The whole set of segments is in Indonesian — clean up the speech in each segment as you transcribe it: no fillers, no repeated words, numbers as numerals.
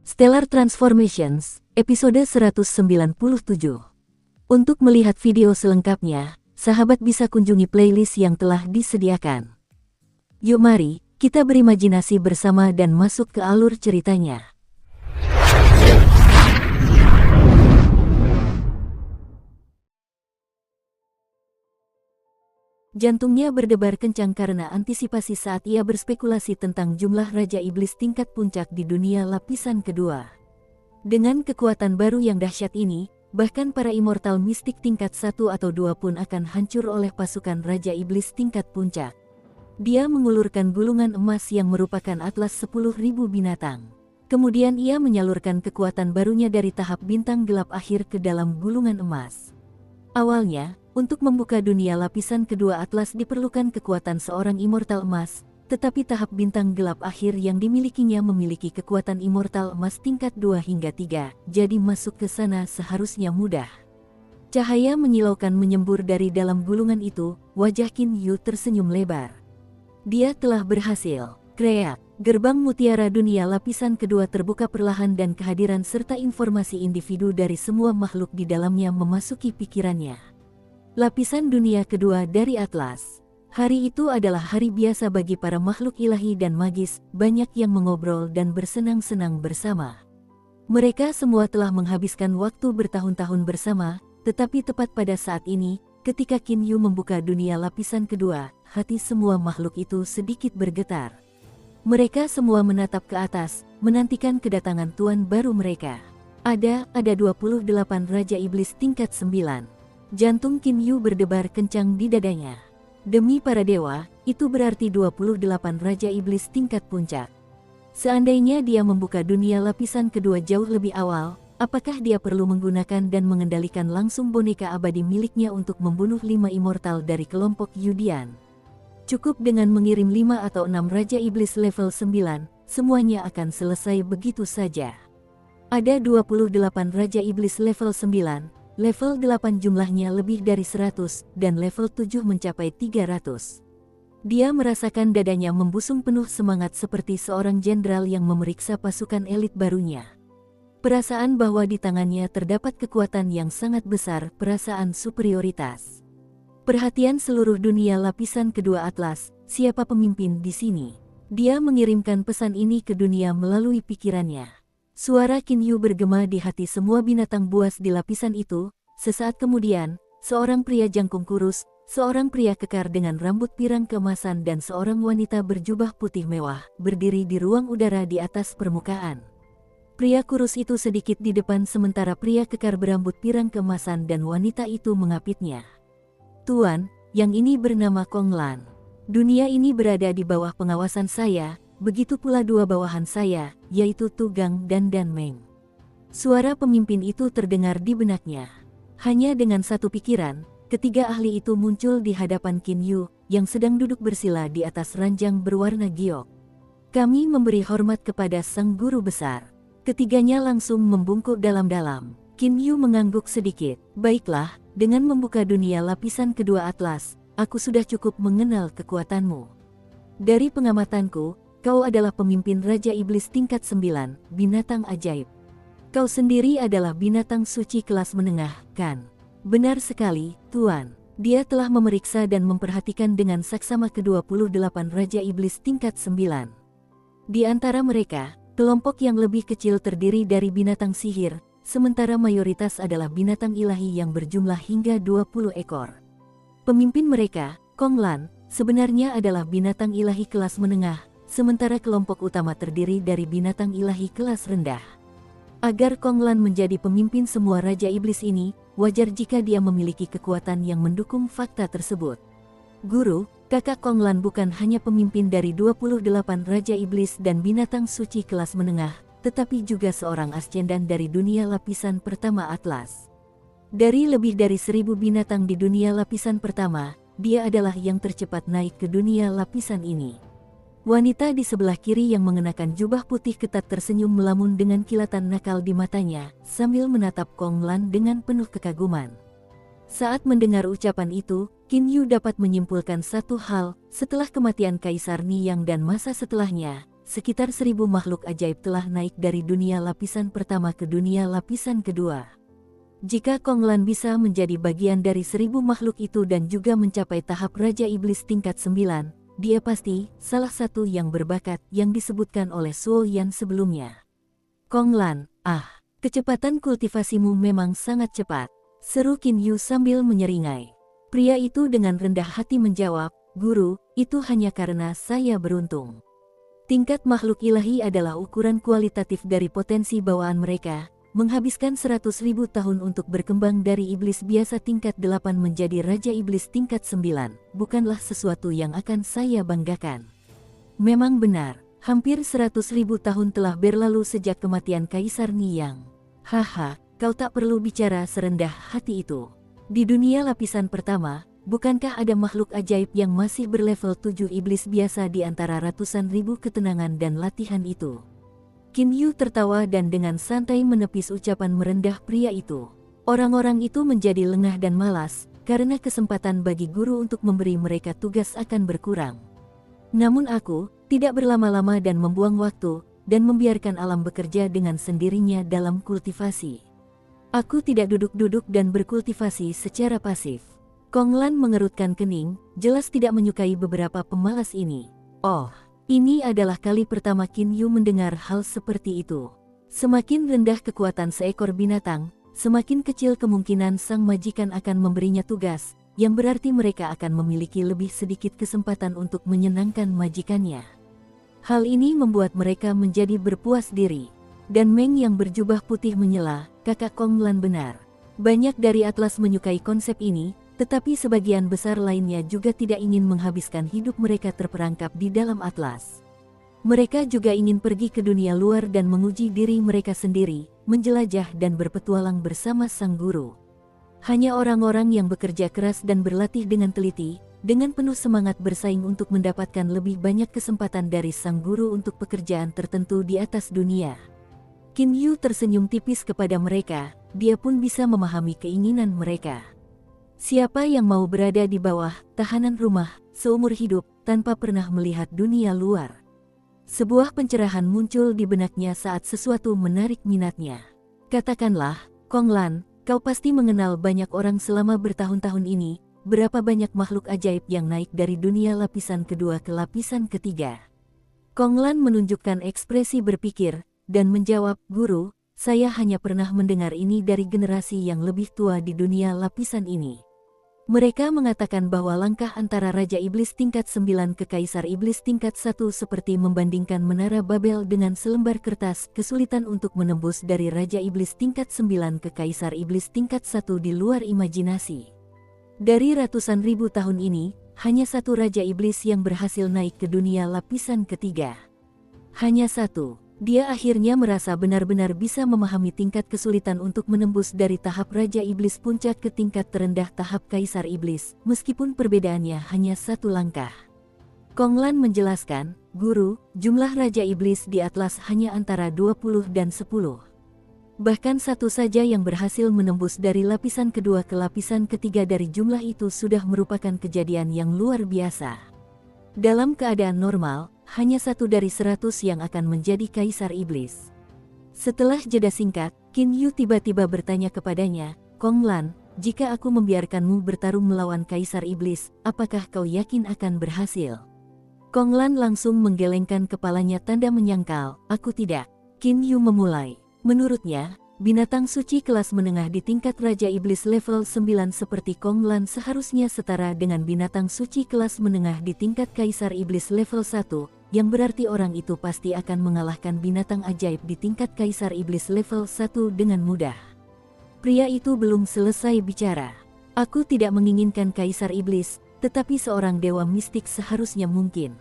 Stellar Transformations, episode 197. Untuk melihat video selengkapnya, sahabat bisa kunjungi playlist yang telah disediakan. Yuk mari, kita berimajinasi bersama dan masuk ke alur ceritanya. Jantungnya berdebar kencang karena antisipasi saat ia berspekulasi tentang jumlah Raja Iblis tingkat puncak di dunia lapisan kedua. Dengan kekuatan baru yang dahsyat ini, bahkan para immortal mistik tingkat 1 atau 2 pun akan hancur oleh pasukan Raja Iblis tingkat puncak. Dia mengulurkan gulungan emas yang merupakan atlas 10.000 binatang. Kemudian ia menyalurkan kekuatan barunya dari tahap bintang gelap akhir ke dalam gulungan emas. Awalnya, untuk membuka dunia lapisan kedua atlas diperlukan kekuatan seorang immortal emas, tetapi tahap bintang gelap akhir yang dimilikinya memiliki kekuatan immortal emas tingkat 2 hingga 3, jadi masuk ke sana seharusnya mudah. Cahaya menyilaukan menyembur dari dalam gulungan itu, wajah Qin Yu tersenyum lebar. Dia telah berhasil, kreak. Gerbang mutiara dunia lapisan kedua terbuka perlahan dan kehadiran serta informasi individu dari semua makhluk di dalamnya memasuki pikirannya. Lapisan dunia kedua dari Atlas. Hari itu adalah hari biasa bagi para makhluk ilahi dan magis, banyak yang mengobrol dan bersenang-senang bersama. Mereka semua telah menghabiskan waktu bertahun-tahun bersama, tetapi tepat pada saat ini, ketika Qin Yu membuka dunia lapisan kedua, hati semua makhluk itu sedikit bergetar. Mereka semua menatap ke atas, menantikan kedatangan tuan baru mereka. Ada 28 Raja Iblis tingkat 9. Jantung Qin Yu berdebar kencang di dadanya. Demi para dewa, itu berarti 28 Raja Iblis tingkat puncak. Seandainya dia membuka dunia lapisan kedua jauh lebih awal, apakah dia perlu menggunakan dan mengendalikan langsung boneka abadi miliknya untuk membunuh 5 immortal dari kelompok Yudian? Cukup dengan mengirim 5 atau 6 Raja Iblis level 9, semuanya akan selesai begitu saja. Ada 28 Raja Iblis level 9, level 8 jumlahnya lebih dari 100, dan level 7 mencapai 300. Dia merasakan dadanya membusung penuh semangat seperti seorang jenderal yang memeriksa pasukan elit barunya. Perasaan bahwa di tangannya terdapat kekuatan yang sangat besar, perasaan superioritas. Perhatian seluruh dunia lapisan kedua Atlas, siapa pemimpin di sini? Dia mengirimkan pesan ini ke dunia melalui pikirannya. Suara Qin Yu bergema di hati semua binatang buas di lapisan itu. Sesaat kemudian, seorang pria jangkung kurus, seorang pria kekar dengan rambut pirang keemasan dan seorang wanita berjubah putih mewah, berdiri di ruang udara di atas permukaan. Pria kurus itu sedikit di depan sementara pria kekar berambut pirang keemasan dan wanita itu mengapitnya. Tuan, yang ini bernama Kong Lan. Dunia ini berada di bawah pengawasan saya, begitu pula 2 bawahan saya, yaitu Tu Gang dan Dan Meng. Suara pemimpin itu terdengar di benaknya. Hanya dengan satu pikiran, ketiga ahli itu muncul di hadapan Qin Yu, yang sedang duduk bersila di atas ranjang berwarna giok. Kami memberi hormat kepada Sang Guru Besar. Ketiganya langsung membungkuk dalam-dalam. Qin Yu mengangguk sedikit. Baiklah, dengan membuka dunia lapisan kedua Atlas, aku sudah cukup mengenal kekuatanmu. Dari pengamatanku, kau adalah pemimpin Raja Iblis tingkat 9, binatang ajaib. Kau sendiri adalah binatang suci kelas menengah, kan? Benar sekali, Tuan. Dia telah memeriksa dan memperhatikan dengan saksama ke-28 Raja Iblis tingkat 9. Di antara mereka, kelompok yang lebih kecil terdiri dari binatang sihir, sementara mayoritas adalah binatang ilahi yang berjumlah hingga 20 ekor. Pemimpin mereka, Kong Lan, sebenarnya adalah binatang ilahi kelas menengah, sementara kelompok utama terdiri dari binatang ilahi kelas rendah. Agar Kong Lan menjadi pemimpin semua Raja Iblis ini, wajar jika dia memiliki kekuatan yang mendukung fakta tersebut. Guru, kakak Kong Lan bukan hanya pemimpin dari 28 Raja Iblis dan binatang suci kelas menengah, tetapi juga seorang ascendan dari dunia lapisan pertama Atlas. Dari lebih dari 1000 binatang di dunia lapisan pertama, dia adalah yang tercepat naik ke dunia lapisan ini. Wanita di sebelah kiri yang mengenakan jubah putih ketat tersenyum melamun dengan kilatan nakal di matanya, sambil menatap Kong Lan dengan penuh kekaguman. Saat mendengar ucapan itu, Qin Yu dapat menyimpulkan satu hal, setelah kematian Kaisar Niyang dan masa setelahnya, sekitar 1.000 makhluk ajaib telah naik dari dunia lapisan pertama ke dunia lapisan kedua. Jika Kong Lan bisa menjadi bagian dari 1.000 makhluk itu dan juga mencapai tahap Raja Iblis tingkat 9, dia pasti salah satu yang berbakat yang disebutkan oleh Suo Yan sebelumnya. Kong Lan, kecepatan kultivasimu memang sangat cepat, seru Qin Yu sambil menyeringai. Pria itu dengan rendah hati menjawab, Guru, itu hanya karena saya beruntung. Tingkat makhluk ilahi adalah ukuran kualitatif dari potensi bawaan mereka. Menghabiskan 100.000 tahun untuk berkembang dari iblis biasa tingkat 8 menjadi Raja Iblis tingkat 9, bukanlah sesuatu yang akan saya banggakan. Memang benar, hampir 100.000 tahun telah berlalu sejak kematian Kaisar Niyang. Haha, kau tak perlu bicara serendah hati itu. Di dunia lapisan pertama, bukankah ada makhluk ajaib yang masih berlevel 7 iblis biasa di antara ratusan ribu ketenangan dan latihan itu? Qin Yu tertawa dan dengan santai menepis ucapan merendah pria itu. Orang-orang itu menjadi lengah dan malas, karena kesempatan bagi guru untuk memberi mereka tugas akan berkurang. Namun aku, tidak berlama-lama dan membuang waktu, dan membiarkan alam bekerja dengan sendirinya dalam kultivasi. Aku tidak duduk-duduk dan berkultivasi secara pasif. Kong Lan mengerutkan kening, jelas tidak menyukai beberapa pemalas ini. Oh. Ini adalah kali pertama Qin Yu mendengar hal seperti itu. Semakin rendah kekuatan seekor binatang, semakin kecil kemungkinan sang majikan akan memberinya tugas, yang berarti mereka akan memiliki lebih sedikit kesempatan untuk menyenangkan majikannya. Hal ini membuat mereka menjadi berpuas diri. Dan Meng yang berjubah putih menyela, kakak Kong Lan benar. Banyak dari Atlas menyukai konsep ini, tetapi sebagian besar lainnya juga tidak ingin menghabiskan hidup mereka terperangkap di dalam Atlas. Mereka juga ingin pergi ke dunia luar dan menguji diri mereka sendiri, menjelajah dan berpetualang bersama sang guru. Hanya orang-orang yang bekerja keras dan berlatih dengan teliti, dengan penuh semangat bersaing untuk mendapatkan lebih banyak kesempatan dari sang guru untuk pekerjaan tertentu di atas dunia. Qin Yu tersenyum tipis kepada mereka, dia pun bisa memahami keinginan mereka. Siapa yang mau berada di bawah tahanan rumah seumur hidup tanpa pernah melihat dunia luar? Sebuah pencerahan muncul di benaknya saat sesuatu menarik minatnya. Katakanlah, Kong Lan, kau pasti mengenal banyak orang selama bertahun-tahun ini, berapa banyak makhluk ajaib yang naik dari dunia lapisan kedua ke lapisan ketiga. Kong Lan menunjukkan ekspresi berpikir, dan menjawab, Guru, saya hanya pernah mendengar ini dari generasi yang lebih tua di dunia lapisan ini. Mereka mengatakan bahwa langkah antara Raja Iblis tingkat 9 ke Kaisar Iblis tingkat 1 seperti membandingkan menara Babel dengan selembar kertas, kesulitan untuk menembus dari Raja Iblis tingkat 9 ke Kaisar Iblis tingkat 1 di luar imajinasi. Dari ratusan ribu tahun ini, hanya satu Raja Iblis yang berhasil naik ke dunia lapisan ketiga. Hanya satu. Dia akhirnya merasa benar-benar bisa memahami tingkat kesulitan untuk menembus dari tahap Raja Iblis puncak ke tingkat terendah tahap Kaisar Iblis, meskipun perbedaannya hanya satu langkah. Kong Lan menjelaskan, Guru, jumlah Raja Iblis di Atlas hanya antara 20 dan 10. Bahkan satu saja yang berhasil menembus dari lapisan kedua ke lapisan ketiga dari jumlah itu sudah merupakan kejadian yang luar biasa. Dalam keadaan normal, hanya 1 dari 100 yang akan menjadi Kaisar Iblis. Setelah jeda singkat, Qin Yu tiba-tiba bertanya kepadanya, Kong Lan, jika aku membiarkanmu bertarung melawan Kaisar Iblis, apakah kau yakin akan berhasil? Kong Lan langsung menggelengkan kepalanya tanda menyangkal, aku tidak. Qin Yu memulai. Menurutnya, binatang suci kelas menengah di tingkat Raja Iblis level 9 seperti Kong Lan seharusnya setara dengan binatang suci kelas menengah di tingkat Kaisar Iblis level 1, yang berarti orang itu pasti akan mengalahkan binatang ajaib di tingkat Kaisar Iblis level 1 dengan mudah. Pria itu belum selesai bicara. Aku tidak menginginkan Kaisar Iblis, tetapi seorang dewa mistik seharusnya mungkin.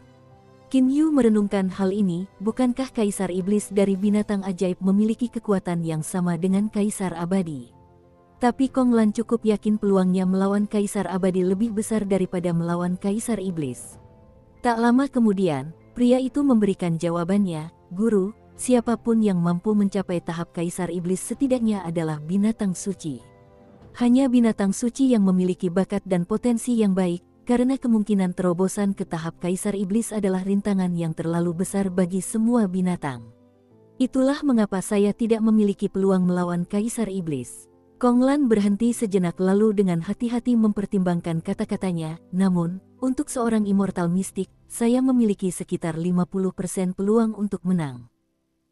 Qin Yu merenungkan hal ini, bukankah Kaisar Iblis dari binatang ajaib memiliki kekuatan yang sama dengan Kaisar Abadi? Tapi Kong Lan cukup yakin peluangnya melawan Kaisar Abadi lebih besar daripada melawan Kaisar Iblis. Tak lama kemudian, pria itu memberikan jawabannya, Guru, siapapun yang mampu mencapai tahap Kaisar Iblis setidaknya adalah binatang suci. Hanya binatang suci yang memiliki bakat dan potensi yang baik, karena kemungkinan terobosan ke tahap Kaisar Iblis adalah rintangan yang terlalu besar bagi semua binatang. Itulah mengapa saya tidak memiliki peluang melawan Kaisar Iblis. Kong Lan berhenti sejenak lalu dengan hati-hati mempertimbangkan kata-katanya, namun, untuk seorang immortal mistik, saya memiliki sekitar 50% peluang untuk menang.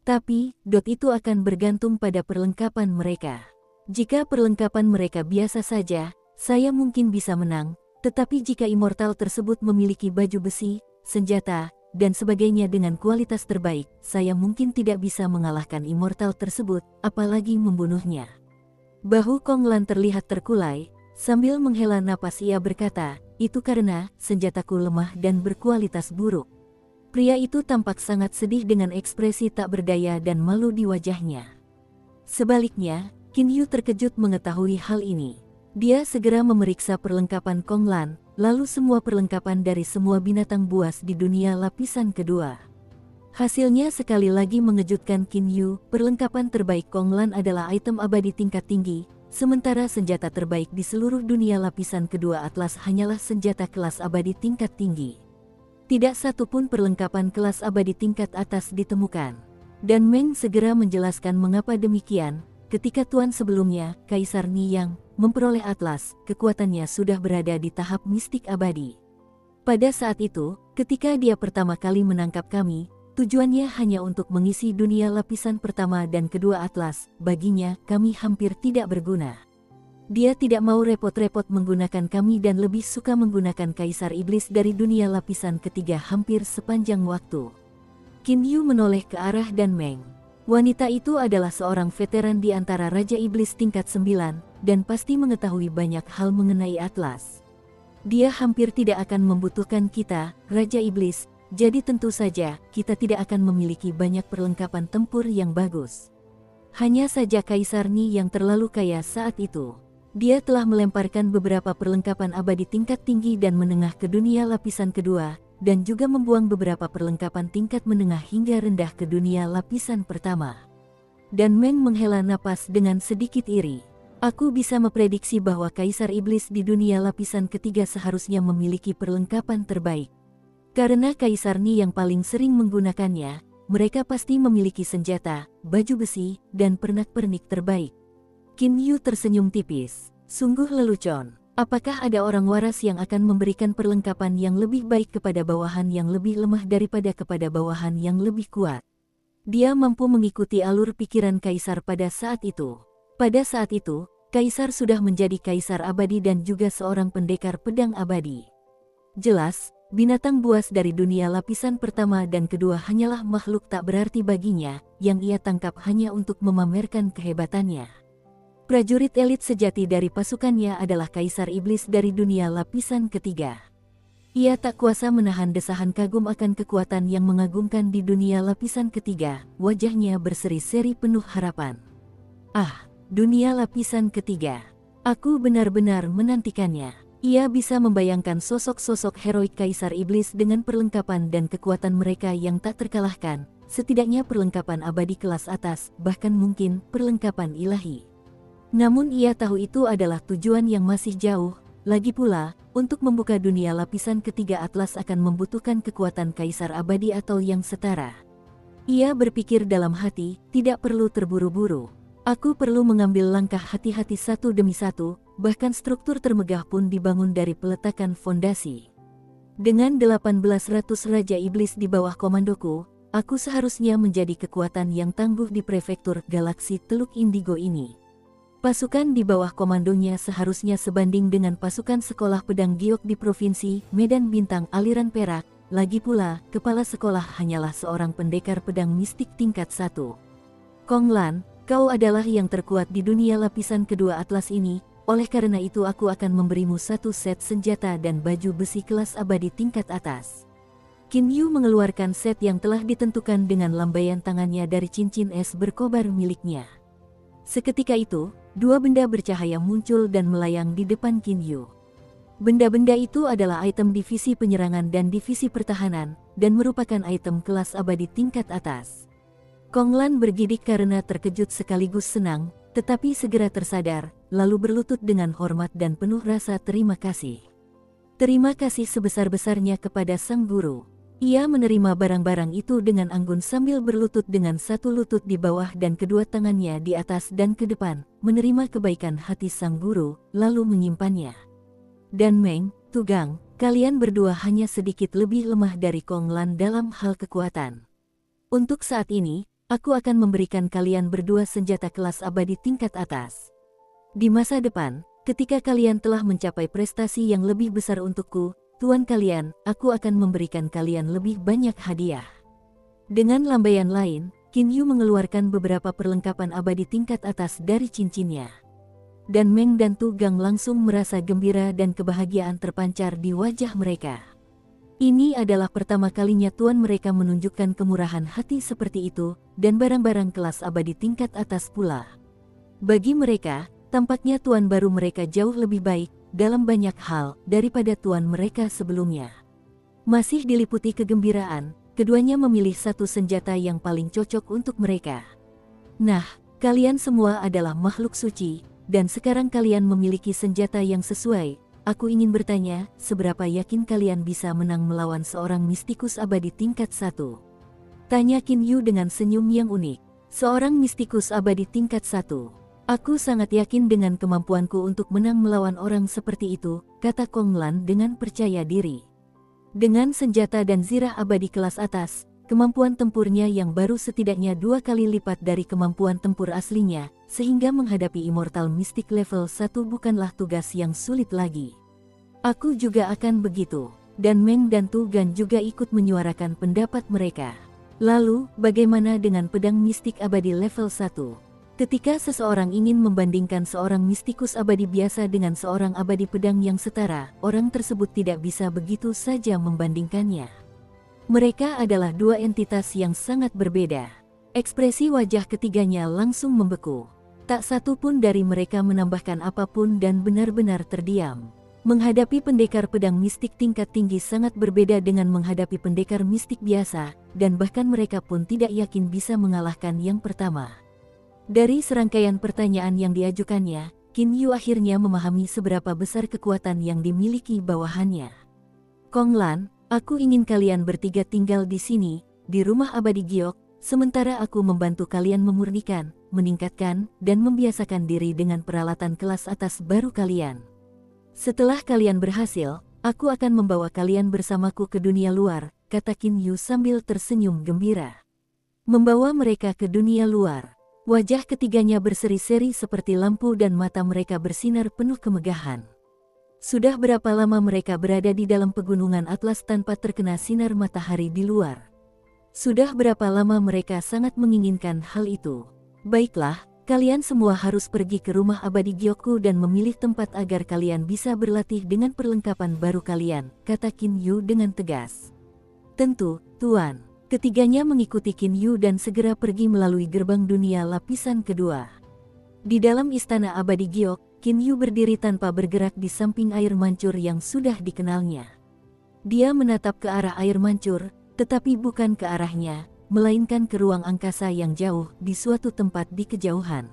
Tapi, itu akan bergantung pada perlengkapan mereka. Jika perlengkapan mereka biasa saja, saya mungkin bisa menang, tetapi jika immortal tersebut memiliki baju besi, senjata, dan sebagainya dengan kualitas terbaik, saya mungkin tidak bisa mengalahkan immortal tersebut, apalagi membunuhnya. Bahu Kong Lan terlihat terkulai, sambil menghela napas ia berkata, itu karena senjataku lemah dan berkualitas buruk. Pria itu tampak sangat sedih dengan ekspresi tak berdaya dan malu di wajahnya. Sebaliknya, Qin Yu terkejut mengetahui hal ini. Dia segera memeriksa perlengkapan Kong Lan, lalu semua perlengkapan dari semua binatang buas di dunia lapisan kedua. Hasilnya sekali lagi mengejutkan Qin Yu, perlengkapan terbaik Kong Lan adalah item abadi tingkat tinggi, sementara senjata terbaik di seluruh dunia lapisan kedua Atlas hanyalah senjata kelas abadi tingkat tinggi. Tidak satu pun perlengkapan kelas abadi tingkat atas ditemukan. Dan Meng segera menjelaskan mengapa demikian. Ketika tuan sebelumnya, Kaisar Niyang, memperoleh Atlas, kekuatannya sudah berada di tahap mistik abadi. Pada saat itu, ketika dia pertama kali menangkap kami, tujuannya hanya untuk mengisi dunia lapisan pertama dan kedua Atlas, baginya kami hampir tidak berguna. Dia tidak mau repot-repot menggunakan kami dan lebih suka menggunakan Kaisar Iblis dari dunia lapisan ketiga hampir sepanjang waktu. Qin Yu menoleh ke arah Dan Meng. Wanita itu adalah seorang veteran di antara Raja Iblis tingkat 9, dan pasti mengetahui banyak hal mengenai Atlas. Dia hampir tidak akan membutuhkan kita, Raja Iblis, jadi tentu saja kita tidak akan memiliki banyak perlengkapan tempur yang bagus. Hanya saja Kaisar Ni yang terlalu kaya saat itu. Dia telah melemparkan beberapa perlengkapan abadi tingkat tinggi dan menengah ke dunia lapisan kedua, dan juga membuang beberapa perlengkapan tingkat menengah hingga rendah ke dunia lapisan pertama. Dan Meng menghela napas dengan sedikit iri. Aku bisa memprediksi bahwa Kaisar Iblis di dunia lapisan ketiga seharusnya memiliki perlengkapan terbaik. Karena Kaisar Ni yang paling sering menggunakannya, mereka pasti memiliki senjata, baju besi, dan pernak-pernik terbaik. Qin Yu tersenyum tipis. Sungguh lelucon. Apakah ada orang waras yang akan memberikan perlengkapan yang lebih baik kepada bawahan yang lebih lemah daripada kepada bawahan yang lebih kuat? Dia mampu mengikuti alur pikiran Kaisar pada saat itu. Pada saat itu, Kaisar sudah menjadi Kaisar abadi dan juga seorang pendekar pedang abadi. Jelas, binatang buas dari dunia lapisan pertama dan kedua hanyalah makhluk tak berarti baginya, yang ia tangkap hanya untuk memamerkan kehebatannya. Prajurit elit sejati dari pasukannya adalah Kaisar Iblis dari dunia lapisan ketiga. Ia tak kuasa menahan desahan kagum akan kekuatan yang mengagumkan di dunia lapisan ketiga, wajahnya berseri-seri penuh harapan. Ah, dunia lapisan ketiga. Aku benar-benar menantikannya. Ia bisa membayangkan sosok-sosok heroik Kaisar Iblis dengan perlengkapan dan kekuatan mereka yang tak terkalahkan, setidaknya perlengkapan abadi kelas atas, bahkan mungkin perlengkapan ilahi. Namun ia tahu itu adalah tujuan yang masih jauh, lagi pula, untuk membuka dunia lapisan ketiga Atlas akan membutuhkan kekuatan Kaisar abadi atau yang setara. Ia berpikir dalam hati, tidak perlu terburu-buru. Aku perlu mengambil langkah hati-hati satu demi satu, bahkan struktur termegah pun dibangun dari peletakan fondasi. Dengan 1800 Raja Iblis di bawah komandoku, aku seharusnya menjadi kekuatan yang tangguh di prefektur galaksi Teluk Indigo ini. Pasukan di bawah komandonya seharusnya sebanding dengan pasukan sekolah pedang giok di provinsi Medan Bintang aliran perak. Lagi pula, kepala sekolah hanyalah seorang pendekar pedang mistik tingkat 1. Kong Lan, kau adalah yang terkuat di dunia lapisan kedua Atlas ini, oleh karena itu aku akan memberimu satu set senjata dan baju besi kelas abadi tingkat atas. Qin Yu mengeluarkan set yang telah ditentukan dengan lambaian tangannya dari cincin es berkobar miliknya. Seketika itu, dua benda bercahaya muncul dan melayang di depan Qin Yu. Benda-benda itu adalah item divisi penyerangan dan divisi pertahanan, dan merupakan item kelas abadi tingkat atas. Kong Lan bergidik karena terkejut sekaligus senang, tetapi segera tersadar, lalu berlutut dengan hormat dan penuh rasa terima kasih. Terima kasih sebesar-besarnya kepada sang guru. Ia menerima barang-barang itu dengan anggun sambil berlutut dengan satu lutut di bawah dan kedua tangannya di atas dan ke depan, menerima kebaikan hati sang guru, lalu menyimpannya. Dan Meng, Tugang, kalian berdua hanya sedikit lebih lemah dari Kong Lan dalam hal kekuatan. Untuk saat ini, aku akan memberikan kalian berdua senjata kelas abadi tingkat atas. Di masa depan, ketika kalian telah mencapai prestasi yang lebih besar untukku, tuan kalian, aku akan memberikan kalian lebih banyak hadiah. Dengan lambaian lain, Qin Yu mengeluarkan beberapa perlengkapan abadi tingkat atas dari cincinnya. Dan Meng dan Tu Gang langsung merasa gembira dan kebahagiaan terpancar di wajah mereka. Ini adalah pertama kalinya tuan mereka menunjukkan kemurahan hati seperti itu, dan barang-barang kelas abadi tingkat atas pula. Bagi mereka, tampaknya tuan baru mereka jauh lebih baik dalam banyak hal daripada tuan mereka sebelumnya. Masih diliputi kegembiraan, keduanya memilih satu senjata yang paling cocok untuk mereka. Nah, kalian semua adalah makhluk suci, dan sekarang kalian memiliki senjata yang sesuai. Aku ingin bertanya, seberapa yakin kalian bisa menang melawan seorang mistikus abadi tingkat 1? Tanya Qin Yu dengan senyum yang unik. Seorang mistikus abadi tingkat 1. Aku sangat yakin dengan kemampuanku untuk menang melawan orang seperti itu, kata Kong Lan dengan percaya diri. Dengan senjata dan zirah abadi kelas atas, kemampuan tempurnya yang baru setidaknya 2 kali lipat dari kemampuan tempur aslinya, sehingga menghadapi immortal mistik level 1 bukanlah tugas yang sulit lagi. Aku juga akan begitu. Dan Meng dan Tu Gan juga ikut menyuarakan pendapat mereka. Lalu, bagaimana dengan pedang mistik abadi level 1? Ketika seseorang ingin membandingkan seorang mistikus abadi biasa dengan seorang abadi pedang yang setara, orang tersebut tidak bisa begitu saja membandingkannya. Mereka adalah dua entitas yang sangat berbeda. Ekspresi wajah ketiganya langsung membeku. Tak satu pun dari mereka menambahkan apapun dan benar-benar terdiam. Menghadapi pendekar pedang mistik tingkat tinggi sangat berbeda dengan menghadapi pendekar mistik biasa, dan bahkan mereka pun tidak yakin bisa mengalahkan yang pertama. Dari serangkaian pertanyaan yang diajukannya, Qin Yu akhirnya memahami seberapa besar kekuatan yang dimiliki bawahannya. Kong Lan, aku ingin kalian bertiga tinggal di sini, di rumah abadi Giok, sementara aku membantu kalian memurnikan, meningkatkan, dan membiasakan diri dengan peralatan kelas atas baru kalian. Setelah kalian berhasil, aku akan membawa kalian bersamaku ke dunia luar, kata Qin Yu sambil tersenyum gembira. Membawa mereka ke dunia luar. Wajah ketiganya berseri-seri seperti lampu dan mata mereka bersinar penuh kemegahan. Sudah berapa lama mereka berada di dalam pegunungan Atlas tanpa terkena sinar matahari di luar? Sudah berapa lama mereka sangat menginginkan hal itu? Baiklah, kalian semua harus pergi ke rumah abadi Gyokku dan memilih tempat agar kalian bisa berlatih dengan perlengkapan baru kalian, kata Qin Yu dengan tegas. Tentu, Tuan. Ketiganya mengikuti Qin Yu dan segera pergi melalui gerbang dunia lapisan kedua. Di dalam istana abadi Giok, Qin Yu berdiri tanpa bergerak di samping air mancur yang sudah dikenalnya. Dia menatap ke arah air mancur, tetapi bukan ke arahnya, melainkan ke ruang angkasa yang jauh di suatu tempat di kejauhan.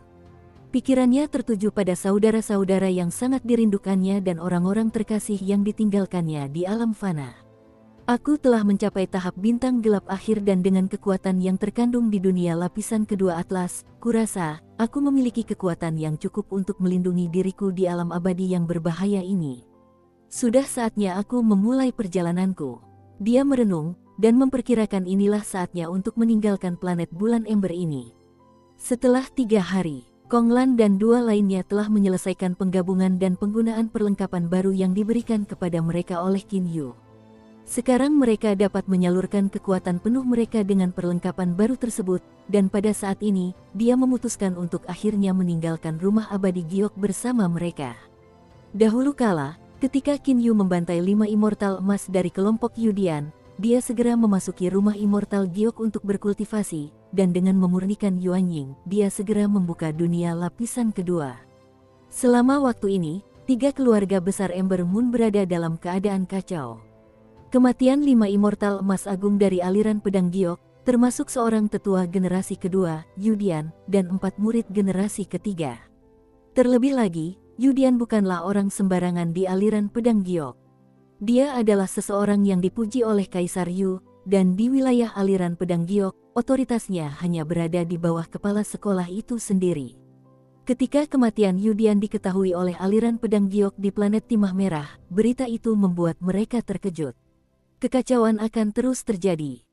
Pikirannya tertuju pada saudara-saudara yang sangat dirindukannya dan orang-orang terkasih yang ditinggalkannya di alam fana. Aku telah mencapai tahap bintang gelap akhir dan dengan kekuatan yang terkandung di dunia lapisan kedua Atlas, kurasa, aku memiliki kekuatan yang cukup untuk melindungi diriku di alam abadi yang berbahaya ini. Sudah saatnya aku memulai perjalananku. Dia merenung, dan memperkirakan inilah saatnya untuk meninggalkan planet bulan ember ini. Setelah 3 hari, Kong Lan dan dua lainnya telah menyelesaikan penggabungan dan penggunaan perlengkapan baru yang diberikan kepada mereka oleh Qin Yu. Sekarang mereka dapat menyalurkan kekuatan penuh mereka dengan perlengkapan baru tersebut, dan pada saat ini, dia memutuskan untuk akhirnya meninggalkan rumah abadi Giok bersama mereka. Dahulu kala, ketika Qin Yu membantai 5 immortal emas dari kelompok Yudian, dia segera memasuki rumah immortal Giok untuk berkultivasi, dan dengan memurnikan Yuanying, dia segera membuka dunia lapisan kedua. Selama waktu ini, 3 keluarga besar Ember Moon berada dalam keadaan kacau. Kematian 5 immortal emas agung dari aliran pedang Giok, termasuk seorang tetua generasi kedua, Yudian, dan 4 murid generasi ketiga. Terlebih lagi, Yudian bukanlah orang sembarangan di aliran pedang Giok. Dia adalah seseorang yang dipuji oleh Kaisar Yu, dan di wilayah aliran pedang giok, otoritasnya hanya berada di bawah kepala sekolah itu sendiri. Ketika kematian Yu Dian diketahui oleh aliran pedang giok di planet Timah Merah, berita itu membuat mereka terkejut. Kekacauan akan terus terjadi.